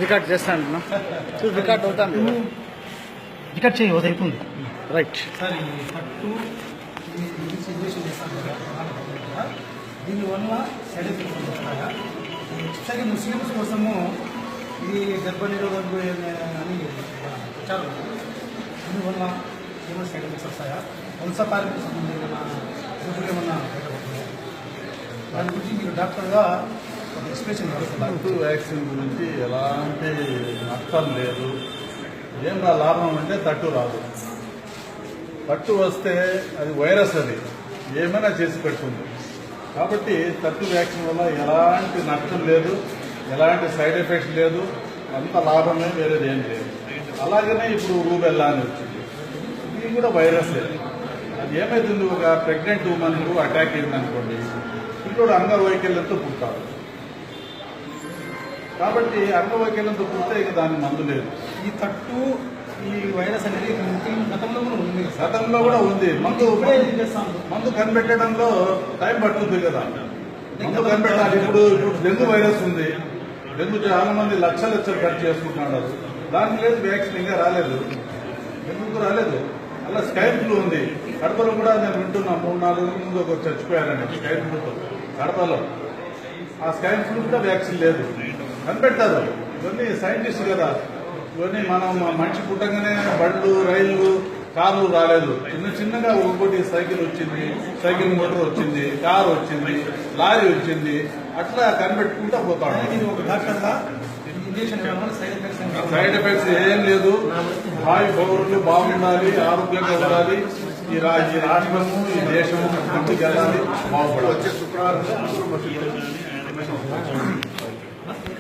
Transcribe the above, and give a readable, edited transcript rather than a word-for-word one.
Record చేస్తాను చూసి record అవుతాను రికార్డ్ చేయి అవుతుంది రైట్ సార్ ఈ కట్టు ఇంజక్షన్ చేస్తాను కదా దీనివల్ల సైడ్ ఎఫెక్ట్స్ వస్తాయా సరే ముస్లిమ్స్ కోసము ఇది గర్భ నిరోధక అని ప్రచారం దీనివల్ల ఏమైనా సైడ్ ఎఫెక్ట్స్ వస్తాయా వంశపార్యకు సంబంధించిన రుజువులు ఏమన్నా బయటపడుతున్నాయా దాని గురించి మీరు డాక్టర్గా ఒక ఎక్స్ప్రెషన్ టూ వ్యాక్సిన్ గురించి ఎలాంటి నష్టం లేదు ఏం లాభం అంటే తట్టు రాదు. తట్టు వస్తే అది వైరస్, అది ఏమైనా చేసి పెడుతుంది. కాబట్టి తట్టు వ్యాక్సిన్ వల్ల ఎలాంటి నష్టం లేదు, ఎలాంటి సైడ్ ఎఫెక్ట్స్ లేదు, అంత లాభమే, వేరేది ఏం లేదు. అలాగనే ఇప్పుడు రూబెల్లా అని వచ్చింది, ఇది కూడా వైరసే. అది ఏమైతుంది, ఒక ప్రెగ్నెంట్ ఉమెన్కు అటాక్ అయిందనుకోండి, పిల్లడు అంగవైకల్యంతో పుట్టాడు. కాబట్టి అంగవైకల్యంతో పుడితే ఇక దాని మందు లేదు. ఈ తట్టు ఈ వైరస్ అనేది గతంలో కూడా ఉంది, గతంలో కూడా ఉంది. మందు కనిపెట్టడంలో టైం పట్టుతుంది కదా, మందు కనిపెట్టాలి. ఇప్పుడు డెంగ్యూ వైరస్ ఉంది, డెంగ్యూ చాలా మంది లక్షలు ఖర్చు చేసుకుంటున్నారు, దానికి లేదు వ్యాక్సిన్, ఇంకా రాలేదు, డెంగ్యూకు రాలేదు. అలా స్కైన్ ఫ్లూ ఉంది, కడపలో కూడా నేను వింటున్నా 3-4 రోజుల ముందు ఒక చచ్చిపోయారని స్కైన్ ఫ్లూతో కడపలో. ఆ స్కైన్ ఫ్లూ కూడా వ్యాక్సిన్ లేదు, కనిపెట్టారు. ఇవన్నీ సైంటిస్ట్ కదా, ఇవన్నీ మనం మనిషి పుట్టంగానే బళ్ళు, రైళ్లు, కార్లు రాలేదు. చిన్నగా ఒక్కొక్కటి సైకిల్ వచ్చింది, సైకిల్ మోటార్ వచ్చింది, కారు వచ్చింది, లారీ వచ్చింది, అట్లా కనిపెట్టుకుంటా పోతాడు. ఒక డాక్టర్గా సైడ్ ఎఫెక్ట్స్ ఏం లేదు. హాయి పౌరులు బాగుండాలి, ఆరోగ్యంగా ఉండాలి, ఈ రాష్ట్రము, ఈ దేశము ముందుకు వెళ్ళాలి, బాగుపడాలి.